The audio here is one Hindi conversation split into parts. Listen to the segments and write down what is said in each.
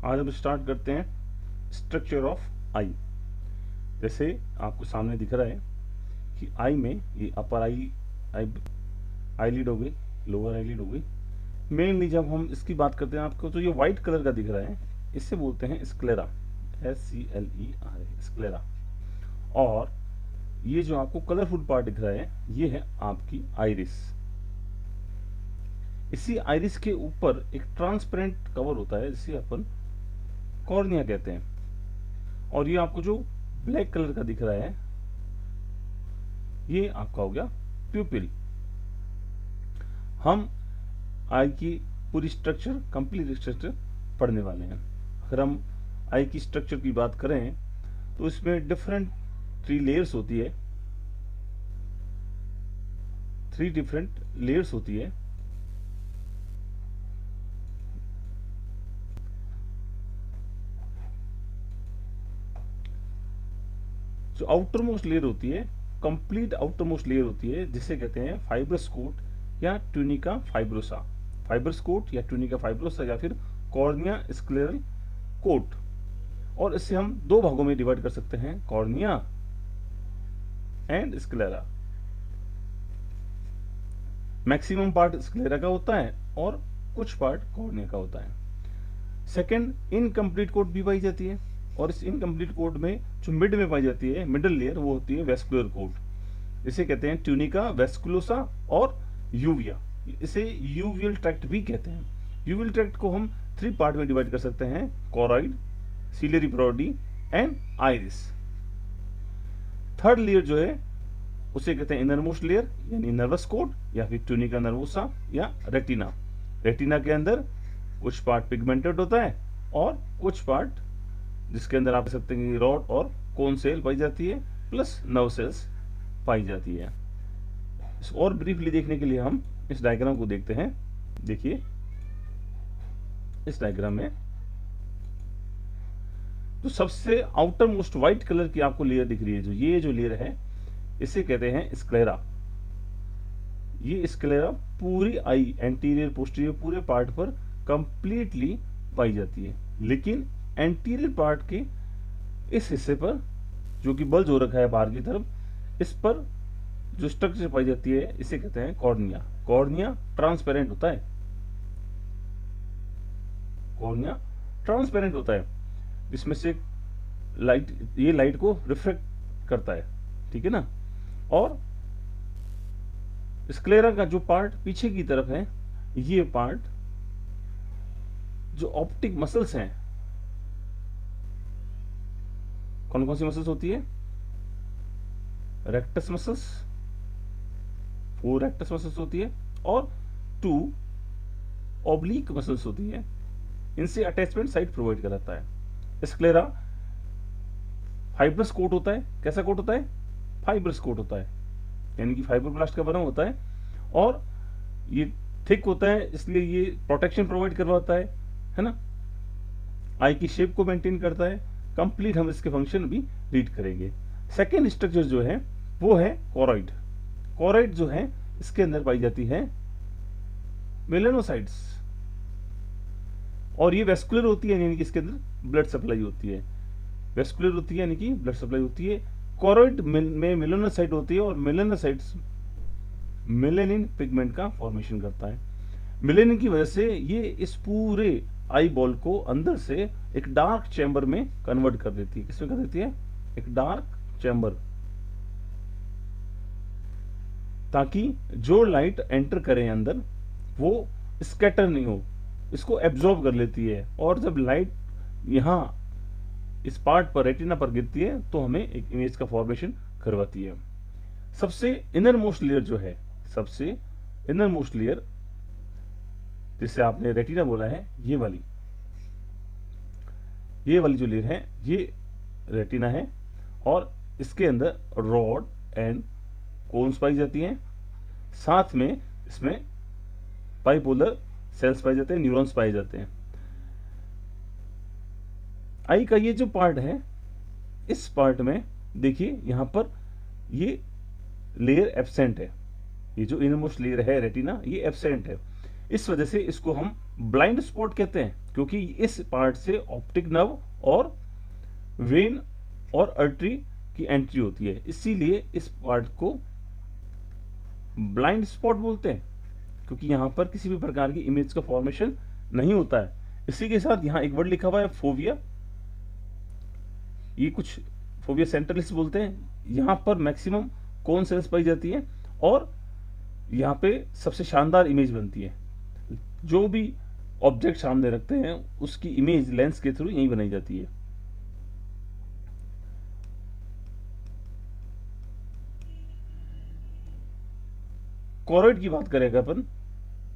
आज हम स्टार्ट करते हैं स्ट्रक्चर ऑफ आई। जैसे आपको सामने दिख रहा है कि आई में ये अपर आईलिड हो गई, लोअर आईलिड हो गई। मेनली जब हम इसकी बात करते हैं आपको तो ये व्हाइट कलर का दिख रहा है, इससे बोलते हैं स्क्लेरा, SCLERA, स्क्लेरा। और ये जो आपको कलरफुल पार्ट दिख रहा है ये है आपकी आइरिस। इसी आइरिस के ऊपर एक ट्रांसपेरेंट कवर होता है जिसे अपन कॉर्निया कहते हैं। और ये आपको जो ब्लैक कलर का दिख रहा है ये आपका हो गया प्यूपिल। हम आई की पूरी स्ट्रक्चर, कंप्लीट स्ट्रक्चर पढ़ने वाले हैं। अगर हम आई की स्ट्रक्चर की बात करें तो इसमें डिफरेंट 3 लेयर्स होती है, 3 डिफरेंट लेयर्स होती है। जो आउटर मोस्ट लेयर होती है, कंप्लीट आउटर मोस्ट लेयर होती है, जिसे कहते हैं फाइब्रस कोट या ट्यूनिका फाइब्रोसा। फाइब्रस कोट या ट्यूनिका फाइब्रोसा या फिर कॉर्निया स्क्लेरल कोट। और इससे हम 2 भागों में डिवाइड कर सकते हैं, cornea and sclera. Maximum part sclera का होता है और कुछ पार्ट कॉर्निया का होता है। सेकेंड, इनकम्प्लीट कोट भी पाई जाती है, और इस इनकम्प्लीट कोट में जो मिड में पाई जाती है, मिडल लेयर, वो होती है वेस्कुलर कोट। इसे कहते हैं ट्यूनिका वेस्कुलोसा और यूविया। इसे यूवियल ट्रैक्ट भी कहते हैं। यूवियल ट्रैक्ट को हम 3 पार्ट में डिवाइड कर सकते हैं, choroid, ciliary body and iris. Third layer जो है उसे कहते हैं इनरमोस्ट लेयर, यानी नर्वस कोट या फिर ट्यूनिका नर्वोसा या रेटिना। रेटिना के अंदर कुछ पार्ट पिगमेंटेड होता है और कुछ पार्ट जिसके अंदर आप कह सकते हैं रॉड और कोन सेल पाई जाती है, प्लस नर्व सेल्स पाई जाती है। इसको और ब्रीफली देखने के लिए हम इस डायग्राम को देखते हैं। देखिए इस डायग्राम में तो सबसे आउटर मोस्ट व्हाइट कलर की आपको लेयर दिख रही है, ये जो लेयर है इसे कहते हैं स्क्लेरा। ये स्क्लेरा पूरी आई, एंटीरियर पोस्टीरियर पूरे पार्ट पर कंप्लीटली पाई जाती है। लेकिन एंटीरियर पार्ट के इस हिस्से पर जो कि बल्ज हो रखा है बाहर की तरफ, इस पर जो स्ट्रक्चर पाई जाती है इसे कहते हैं कॉर्निया। कॉर्निया ट्रांसपेरेंट होता है, कॉर्निया ट्रांसपेरेंट होता है, जिसमें से लाइट, ये लाइट को रिफ्लेक्ट करता है, ठीक है ना। और स्क्लेरा का जो पार्ट पीछे की तरफ है, ये पार्ट जो ऑप्टिक मसल्स हैं, कौन कौन सी मसल्स होती है? रेक्टस मसल्स, 4 रेक्टस मसल्स होती है और 2 ऑब्लिक मसल्स होती है। इनसे अटैचमेंट साइट प्रोवाइड कराता है। स्क्लेरा फाइब्रस कोट होता है। कैसा कोट होता है? फाइब्रस कोट होता है, यानी कि फाइब्रोब्लास्ट का बना होता है, और ये थिक होता है, इसलिए ये प्रोटेक्शन प्रोवाइड करवाता है ना। आई की शेप को मेंटेन करता है। कंप्लीट हम इसके फंक्शन भी रीड करेंगे। सेकेंड स्ट्रक्चर जो है वो है कोरॉइड। कोरॉइड जो है इसके अंदर पाई जाती है मेलानोसाइट्स, और ये वेस्कुलर होती है, यानी कि इसके अंदर ब्लड सप्लाई होती है। वेस्कुलर होती है यानी कि ब्लड सप्लाई होती है। कोरॉइड में मेलानोसाइट होती है, और मेलानोसाइट्स मेलेनिन पिगमेंट का फॉर्मेशन करता है। मेलेनिन की वजह से ये इस पूरे आई बॉल को अंदर से एक डार्क चैम्बर में कन्वर्ट कर देती है। किसमें कर देती है? एक डार्क चैम्बर, ताकि जो लाइट एंटर करे अंदर वो स्कैटर नहीं हो, इसको एब्जॉर्ब कर लेती है। और जब लाइट यहां इस पार्ट पर, रेटिना पर गिरती है, तो हमें एक इमेज का फॉर्मेशन करवाती है। सबसे इनर मोस्ट लेयर जो है, सबसे इनर मोस्ट लेयर जिसे आपने रेटिना बोला है, ये वाली जो लेयर है ये रेटिना है, और इसके अंदर रॉड एंड कोन्स पाई जाती हैं। साथ में इसमें बाइपोलर सेल्स पाए जाते हैं, न्यूरॉन्स पाए जाते हैं। आई का ये जो पार्ट है, इस पार्ट में देखिए यहां पर ये लेयर एब्सेंट है। ये जो इनरमोस्ट लेयर है रेटिना, ये एब्सेंट है। इस वजह से इसको हम ब्लाइंड स्पॉट कहते हैं, क्योंकि इस पार्ट से ऑप्टिक नर्व और वेन और अर्टरी की एंट्री होती है, इसीलिए इस पार्ट को ब्लाइंड स्पॉट बोलते हैं, क्योंकि यहां पर किसी भी प्रकार की इमेज का फॉर्मेशन नहीं होता है। इसी के साथ यहां एक वर्ड लिखा हुआ है फोविया, ये कुछ फोविया सेंट्रलिस बोलते हैं। यहां पर मैक्सिमम कोन सेल्स पाई जाती है और यहां पे सबसे शानदार इमेज बनती है। जो भी ऑब्जेक्ट सामने रखते हैं उसकी इमेज लेंस के थ्रू यही बनाई जाती है। कोरोइड की बात करेगा अपन,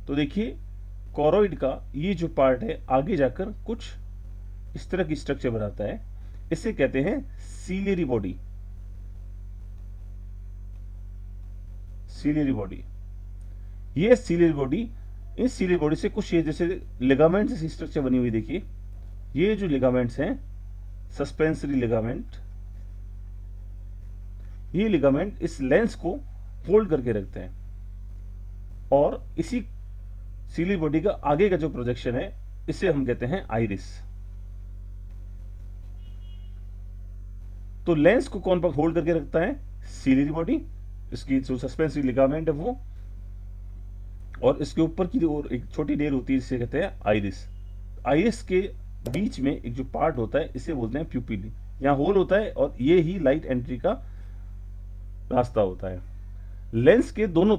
तो देखिए कोरोइड का ये जो पार्ट है आगे जाकर कुछ इस तरह की स्ट्रक्चर बनाता है, इसे कहते हैं सीलियरी बॉडी। सीलियरी बॉडी, ये सीलियरी बॉडी, इस सीलियरी बॉडी से कुछ ये जैसे लिगामेंट जैसी स्ट्रक्चर बनी हुई, देखिए ये जो लिगामेंट्स हैं सस्पेंसरी लिगामेंट, ये लिगामेंट इस लेंस को होल्ड करके रखते हैं और इसी सीलियरी बॉडी का आगे का जो प्रोजेक्शन है इसे हम कहते हैं आइरिस। तो लेंस को कौन होल्ड करके रखता है? सीलियरी बॉडी, इसकी जो सस्पेंसरी लिगामेंट है वो, और इसके ऊपर की जो एक छोटी लेयर होती है जिसे कहते हैं आइरिस। आइरिस के बीच में एक जो पार्ट होता है इसे बोलते हैं प्यूपिल। यहां होल होता है और ये ही लाइट एंट्री का रास्ता होता है। लेंस के दोनों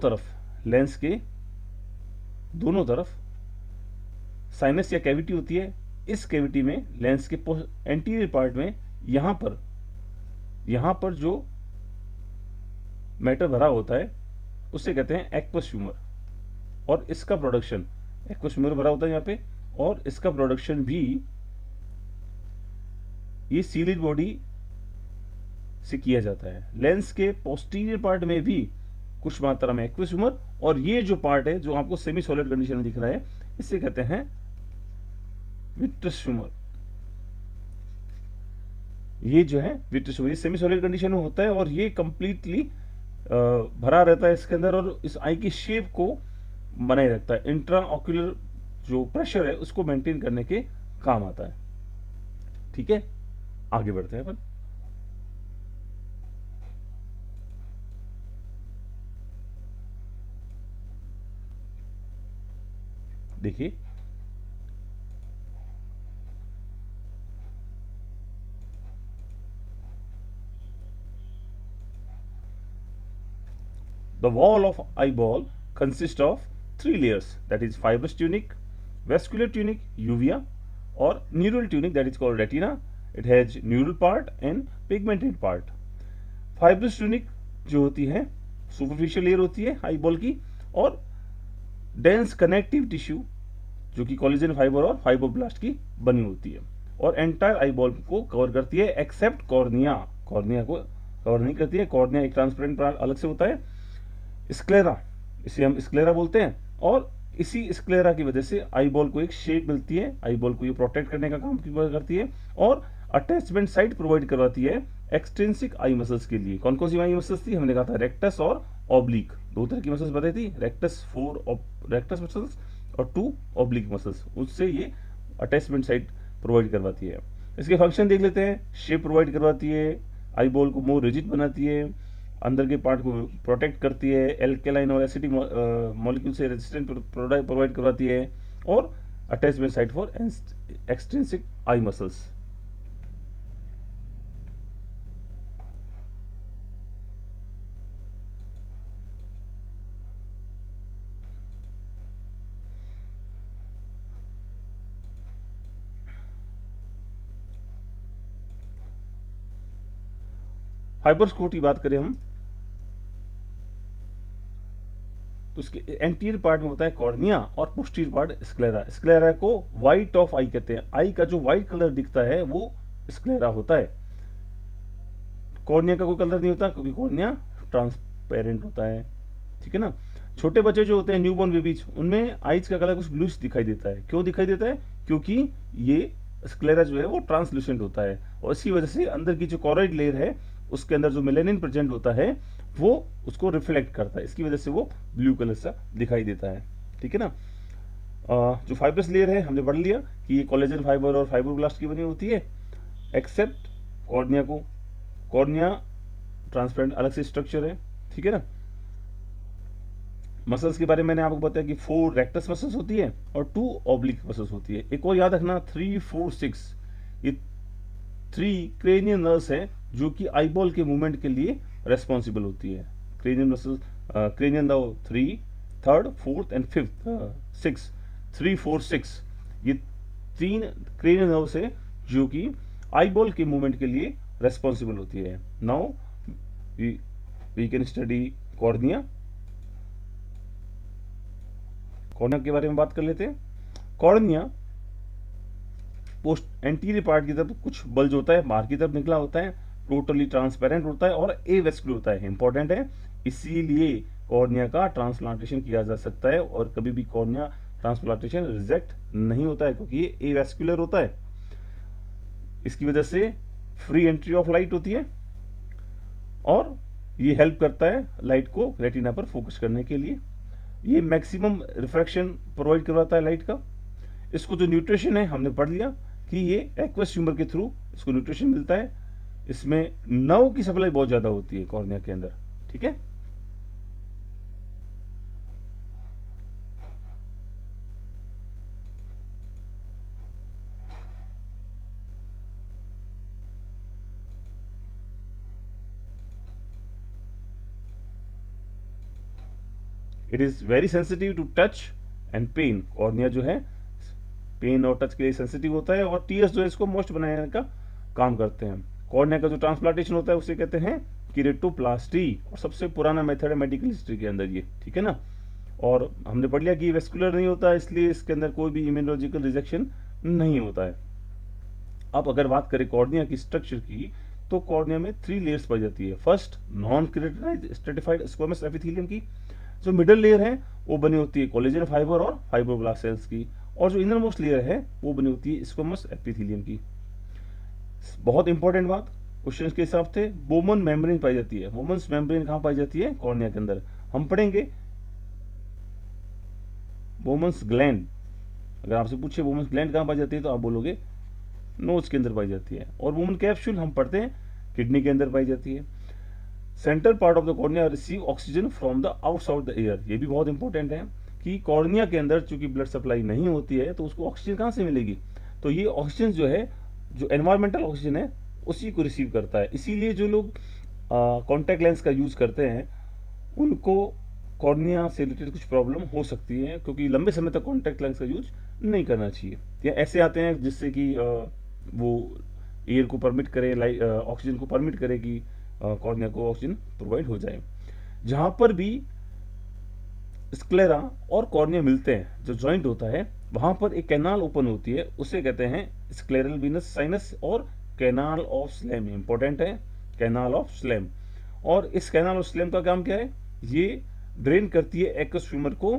तरफ साइनस या कैविटी होती है। इस कैविटी में लेंस के एंटीरियर पार्ट में यहां पर जो मैटर भरा होता है उसे कहते हैं एक्वस ह्यूमर, और इसका प्रोडक्शन एक्वस ह्यूमर भरा होता है यहां पे, और इसका प्रोडक्शन भी ये सीलियरी बॉडी से किया जाता है। लेंस के पोस्टीरियर पार्ट में भी कुछ मात्रा में एक्वस ह्यूमर, और ये जो पार्ट है जो आपको सेमी सॉलिड कंडीशन में दिख रहा है इसे कहते हैं विट्रस ह्यूमर। ये जो है विट्रस ह्यूमर, ये सेमी सॉलिड कंडीशन में होता है और ये कंप्लीटली भरा रहता है इसके अंदर, और इस आई की शेप को बनाए रखता है। इंट्रा ऑक्यूलर जो प्रेशर है उसको मेंटेन करने के काम आता है। ठीक है, आगे बढ़ते हैं अपन। देखिए the wall of eyeball consists of 3 layers, that is fibrous tunic, vascular tunic uvea, or neural tunic that is called retina. It has neural part and pigmented part. fibrous tunic जो होती है सुपरफिशियल लेयर होती है आईबॉल की, और डेंस कनेक्टिव टिश्यू जो कि कोलेजन फाइबर और फाइब्रोब्लास्ट की बनी होती है, और एंटायर आईबॉल को कवर करती है एक्सेप्ट कॉर्निया। कॉर्निया को कवर नहीं करती है, कॉर्निया एक ट्रांसपेरेंट पार्ट अलग से होता है। स्क्लेरा, इसे हम स्क्लेरा बोलते हैं, और इसी स्क्लेरा की वजह से आईबॉल को एक शेप मिलती है, आईबॉल को ये प्रोटेक्ट करने का काम करती है, और अटैचमेंट साइट प्रोवाइड करवाती है एक्सट्रिंसिक आई मसल्स के लिए। कौन कौन सी आई मसल्स थी? हमने कहा था रेक्टस और ऑब्लिक, दो तरह की मसल्स बताई थी, रेक्टस 4 रेक्टस मसल्स और 2 ऑब्लिक मसल्स, उससे ये अटैचमेंट साइट प्रोवाइड करवाती है। इसके फंक्शन देख लेते हैं। शेप प्रोवाइड करवाती है, आईबॉल को मोर रिजिड बनाती है, अंदर के पार्ट को प्रोटेक्ट करती है, एल्केलाइन और एसिडिक मॉलिक्यूल से रेजिस्टेंट प्रोवाइड करवाती है, और attachment site for extrinsic eye muscles. Fibres coat की बात करें हम तो उसके एंटीरियर पार्ट में होता है कॉर्निया और पोस्टीरियर पार्ट स्क्लेरा। स्क्लेरा को व्हाइट ऑफ आई कहते हैं। आई का जो व्हाइट कलर दिखता है वो स्क्लेरा होता है। कॉर्निया का कोई कलर नहीं होता क्योंकि कॉर्निया ट्रांसपेरेंट होता है। ठीक है ना। छोटे बच्चे जो होते हैं न्यूबॉर्न बेबीज, उनमें आईज का कलर कुछ ब्लूइश दिखाई देता है। क्यों दिखाई देता है? क्योंकि ये स्क्लेरा जो है वो ट्रांसलूसेंट होता है, और इसी वजह से अंदर की जो कॉरोइड लेयर है उसके अंदर जो मेलेनिन प्रेजेंट होता है वो उसको रिफ्लेक्ट करता है, इसकी वजह से वो ब्लू कलर सा दिखाई देता है। ठीक है ना। जो फाइब्रस लेयर है हमने पढ़ लिया कि ये कोलेजन फाइबर और फाइब्रोब्लास्ट की बनी होती है, एक्सेप्ट कॉर्निया को। कॉर्निया ट्रांसपेरेंट अलग से स्ट्रक्चर है, ठीक है ना। मसल्स के बारे में मैंने आपको बताया कि 4 रेक्टस मसल्स होती है और 2 ऑब्लिक मसल्स होती है। एक और याद रखना 3, 4, 6 ये 3 क्रेनियल नर्व्स है जो कि आईबॉल के मूवमेंट के लिए रेस्पॉन्सिबल होती है। Cranial muscle, cranial nerve 3, 3rd, 4th and 5th, 6, 3, 4, 6 ये 3 क्रेनियल नर्व्स है जो कि आईबॉल के मूवमेंट के लिए रेस्पॉन्सिबल होती है। Now we can study cornea. Cornea के बारे में बात कर लेते हैं। कॉर्निया पोस्ट एंटीरियर पार्ट की तरफ कुछ बल्ज होता है, बाहर की तरफ निकला होता है, टोटली ट्रांसपेरेंट होता है और एवेस्कुलर होता है, इंपॉर्टेंट है। इसीलिए कॉर्निया का ट्रांसप्लांटेशन किया जा सकता है और कभी भी कॉर्निया ट्रांसप्लांटेशन रिजेक्ट नहीं होता है क्योंकि ये एवेस्कुलर होता है। इसकी वजह से फ्री एंट्री ऑफ लाइट होती है और ये हेल्प करता है लाइट को रेटिना पर फोकस करने के लिए। ये मैक्सिमम रिफ्रैक्शन प्रोवाइड करवाता है लाइट का। इसको जो न्यूट्रिशन है हमने पढ़ लिया कि ये एक्वस ट्यूमर के थ्रू इसको न्यूट्रिशन मिलता है। इसमें नर्व की सप्लाई बहुत ज्यादा होती है कॉर्निया के अंदर, ठीक है। It is very sensitive to touch and pain. Cornea जो है पेन और टच के लिए सेंसिटिव होता है और टीयर्स जो है इसको मोस्ट बनाने का काम करते हैं। कॉर्निया का जो ट्रांसप्लांटेशन होता है उसे कहते हैं कीरेटोप्लास्टी और सबसे पुराना मेथड है मेडिकल हिस्ट्री के अंदर ये, ठीक है ना। और हमने पढ़ लिया कि वेस्कुलर नहीं होता इसलिए इसके अंदर कोई भी इम्यूनोलॉजिकल रिजेक्शन नहीं होता है। अब अगर बात करें कॉर्निया की स्ट्रक्चर की तो कॉर्निया में 3 लेयर्स पाई जाती है। First non keratinised stratified squamous epithelium की जो मिडल लेयर है वो बनी होती है कोलेजन फाइबर और फाइब्रोब्लास्ट सेल्स की, और जो इनर मोस्ट लेयर है वो बनी होती है स्क्वैमस एपिथेलियम की। बहुत इंपॉर्टेंट बात क्वेश्चन के हिसाब से बोमन मेम्ब्रेन पाई जाती है। बोमन्स मेम्ब्रेन कहां पाई जाती है? कॉर्निया के अंदर। हम पढ़ेंगे बोमन्स ग्लैंड। अगर आपसे पूछे बोमन्स ग्लैंड कहां पाई जाती है तो आप बोलोगे नोज के अंदर पाई जाती है। और वुमन कैप्सूल हम पढ़ते हैं किडनी के अंदर पाई जाती है। Central part of the cornea receive oxygen from the outside the air. ये भी बहुत इंपॉर्टेंट है कि कॉर्निया के अंदर चूंकि ब्लड सप्लाई नहीं होती है तो उसको ऑक्सीजन कहां से मिलेगी? तो ये ऑक्सीजन जो है जो एनवायरमेंटल ऑक्सीजन है उसी को रिसीव करता है। इसीलिए जो लोग कॉन्टैक्ट लेंस का यूज करते हैं उनको कॉर्निया से रिलेटेड कुछ प्रॉब्लम हो सकती है क्योंकि लंबे समय तक कॉन्टैक्ट लेंस का यूज नहीं करना चाहिए। या ऐसे आते हैं जिससे कि वो एयर को परमिट करे, ऑक्सीजन को परमिट करे कि कॉर्निया को ऑक्सीजन प्रोवाइड हो जाए। जहां पर भी स्क्लेरा और कॉर्निया मिलते हैं जो जॉइंट होता है वहां पर एक कैनाल ओपन होती है, उसे कहते हैं स्क्लेरल वीनस साइनस और कैनाल ऑफ स्लेम। इंपॉर्टेंट है कैनाल ऑफ स्लेम। और इस कैनाल ऑफ स्लेम का काम क्या है? ये ड्रेन करती है एक्वस ह्यूमर को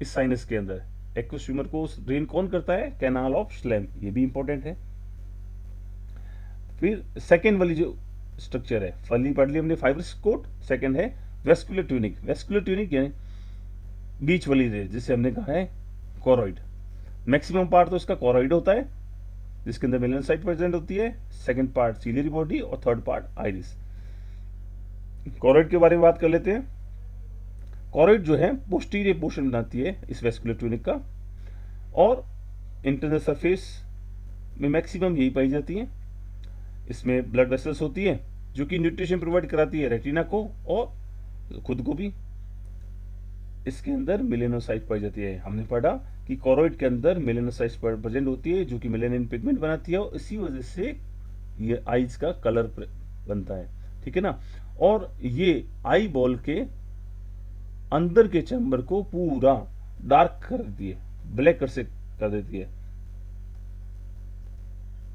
इस साइनस के अंदर। एक्वस ह्यूमर को ड्रेन कौन करता है? Canal of slam. ये भी इंपॉर्टेंट है। फिर सेकेंड वाली जो स्ट्रक्चर है, पहली पढ़ ली हमने फाइब्रस कोट, सेकंड है वेस्कुलर ट्यूनिक। वेस्कुलर ट्यूनिक यानी बीच वाली रेस जिसे हमने कहा है कोरॉइड। मैक्सिमम पार्ट तो इसका कोरॉइड होता है जिसके अंदर मेलेनोसाइट प्रेजेंट होती है, सेकंड पार्ट सीलियरी बॉडी और थर्ड पार्ट आइरिस। कोरॉइड के बारे में बात कर लेते हैं। कोरॉइड जो है पोस्टीरियर पोर्शन बनाती है इस वेस्कुलर ट्यूनिक का और इंटरनल सरफेस में मैक्सिमम यही पाई जाती है। इसमें ब्लड वेसल्स होती है जो कि न्यूट्रिशन प्रोवाइड कराती है रेटिना को और खुद को भी। इसके अंदर मेलेनोसाइट पाई जाती है। हमने पढ़ा कि कोरॉइड के अंदर मेलेनोसाइट प्रेजेंट होती है जो कि मेलेनिन पिगमेंट बनाती है और इसी वजह से ये आईज का कलर बनता है, ठीक है ना। और ये आई बॉल के अंदर के चैम्बर को पूरा डार्क कर देती है, ब्लैक कर देती है।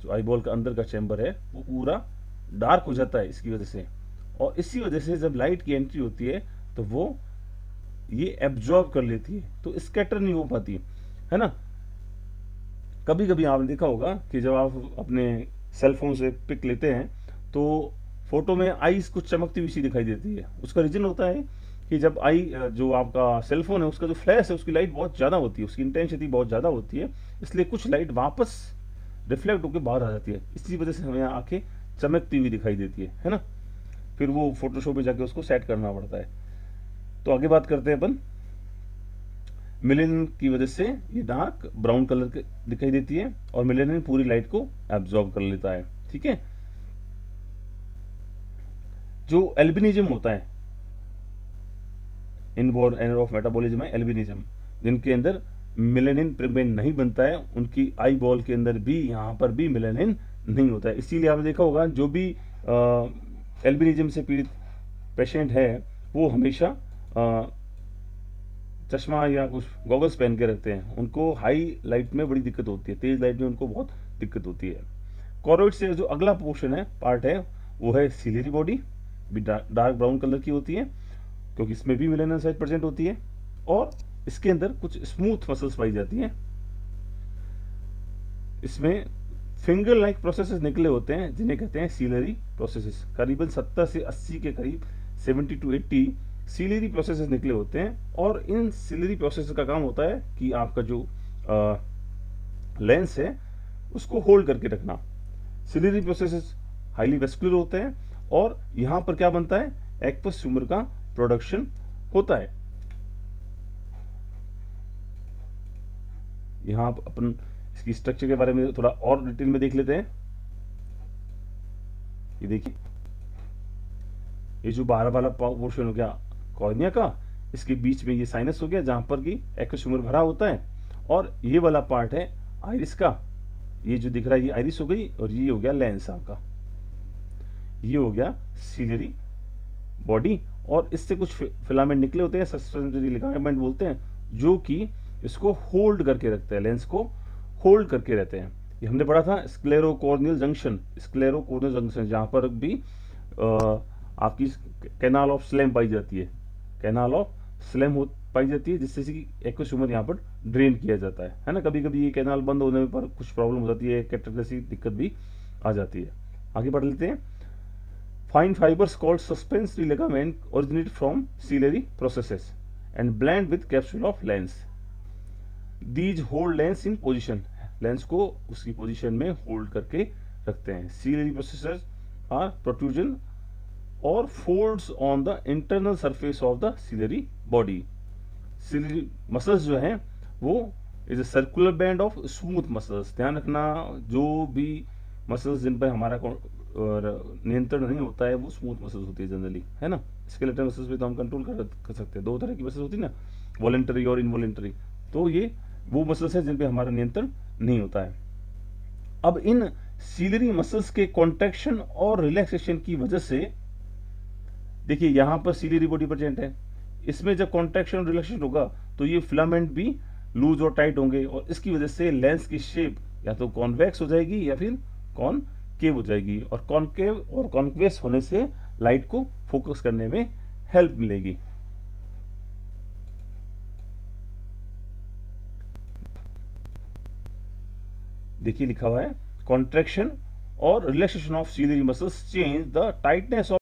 जो आई बॉल का अंदर का चैम्बर है वो पूरा डार्क हो जाता है इसकी वजह से। और इसी वजह से जब लाइट की एंट्री होती है तो वो ये एब्जॉर्ब कर लेती है तो स्कैटर नहीं हो पाती है ना। कभी कभी आपने देखा होगा कि जब आप अपने सेल फोन से पिक लेते हैं तो फोटो में आईज कुछ चमकती हुई सी दिखाई देती है। उसका रीजन होता है कि जब आई जो आपका सेलफोन है उसका जो फ्लैश है उसकी लाइट बहुत ज़्यादा होती है, उसकी इंटेंसिटी बहुत ज़्यादा होती है, इसलिए कुछ लाइट वापस रिफ्लेक्ट होकर बाहर आ जाती है, इसी वजह से हमें आंखें चमकती हुई दिखाई देती है ना। फिर वो फोटोशॉप में जाके उसको सेट करना पड़ता है। तो आगे बात करते हैं अपन। मेलेनिन की वजह से ये डार्क ब्राउन कलर के दिखाई देती है और मेलेनिन पूरी लाइट को एब्जॉर्ब कर लेता है, ठीक है। जो एल्बिनिज्म होता है, इनबोर्न एरर ऑफ मेटाबॉलिज्म है एल्बिनिज्म, जिनके अंदर मेलेनिन पिगमेंट नहीं बनता है, उनकी आई बॉल के अंदर भी यहाँ पर भी मेलेनिन नहीं होता है। इसीलिए आपने देखा होगा जो भी एल्बिनिज्म से पीड़ित पेशेंट है वो हमेशा चश्मा या कुछ गॉगल्स पहन के रखते हैं, उनको हाई लाइट में बड़ी दिक्कत होती है, तेज लाइट में उनको बहुत दिक्कत होती है। कॉरोइड से जो अगला पोर्शन है, पार्ट है, वो है सिलियरी बॉडी, भी डार्क ब्राउन कलर की होती है क्योंकि इसमें भी मेलानिन साइज प्रेजेंट होती है, और इसके अंदर कुछ स्मूथ मसल्स पाई जाती हैं। इसमें फिंगर लाइक प्रोसेसेस निकले होते हैं जिन्हें कहते हैं सीलरी प्रोसेसेस। करीबन 70 से 80 के करीब 70 to 80 सीलरी प्रोसेसेस निकले होते हैं, और इन सीलरी प्रोसेसेस का काम होता है कि आपका जो लेंस है उसको होल्ड करके रखना। सीलरी प्रोसेसेस हाईली वेस्कुलर होते हैं और यहां पर क्या बनता है, एक्वस ह्यूमर का प्रोडक्शन होता है। यहां अपन इसकी स्ट्रक्चर के बारे में थोड़ा और डिटेल में देख लेते हैं। ये देखिए, ये जो बाहर वाला पोर्शन हो गया कॉर्निया का, इसके बीच में ये साइनस हो गया जहां पर कि एक्वस ह्यूमर भरा होता है, और ये वाला पार्ट है आइरिस का, ये जो दिख रहा है ये आइरिस हो गई, और ये हो गया लेंस आपका, ये हो गया सीलरी बॉडी। और इससे कुछ फिलामेंट निकले होते हैं, सस्पेंसरी लिगामेंट बोलते हैं, जो कि इसको होल्ड करके रखते हैं, लेंस को होल्ड करके रहते हैं। ये हमने पढ़ा था स्क्लेरोकॉर्नियल जंक्शन, स्क्लेरोकॉर्नियल जंक्शन जहां पर भी आपकी कैनाल ऑफ स्लेम पाई जाती है, कैनाल ऑफ स्लेम पाई जाती है, जिससे कि एक्वस ह्यूमर यहाँ पर ड्रेन किया जाता है ना। कभी कभी ये कैनाल बंद होने पर कुछ प्रॉब्लम हो जाती है, कैटरेक्ट जैसी दिक्कत भी आ जाती है। आगे बढ़ लेते हैं। Fine fibers called suspensory ligament originate from ciliary processes and blend with capsule of lens. These hold lens in position. Lens को उसकी पोजीशन में होल्ड करके रखते हैं। Ciliary processes are protrusion or folds on the internal surface of the ciliary body. Ciliary muscles जो हैं वो is a circular band of smooth muscles. ध्यान रखना, जो भी मसल्स जिन पर हमारा और नियंत्रण नहीं होता है वो स्मूथ मसल्स होती है जनरली, है ना। स्केलेटल मसल्स पे तो हम कंट्रोल कर सकते हैं। दो तरह की मसल्स होती है ना, वॉलंटरी और इनवॉलंटरी, तो ये वो मसल्स हैं जिन पे हमारा नियंत्रण नहीं होता है। अब इन सीलरी मसल्स के कॉन्ट्रैक्शन और रिलैक्सेशन की वजह से, देखिए यहां पर सीलरी बॉडी प्रेजेंट है, इसमें जब कॉन्ट्रैक्शन और रिलैक्सेशन होगा तो ये फिलामेंट भी लूज और टाइट होंगे, और इसकी वजह से लेंस की शेप या तो कॉन्वेक्स हो जाएगी या फिर कॉनकेव हो जाएगी, और कॉनकेव और कॉन्वेक्स होने से लाइट को फोकस करने में हेल्प मिलेगी। देखिए लिखा हुआ है, कॉन्ट्रैक्शन और relaxation of ciliary muscles change the tightness of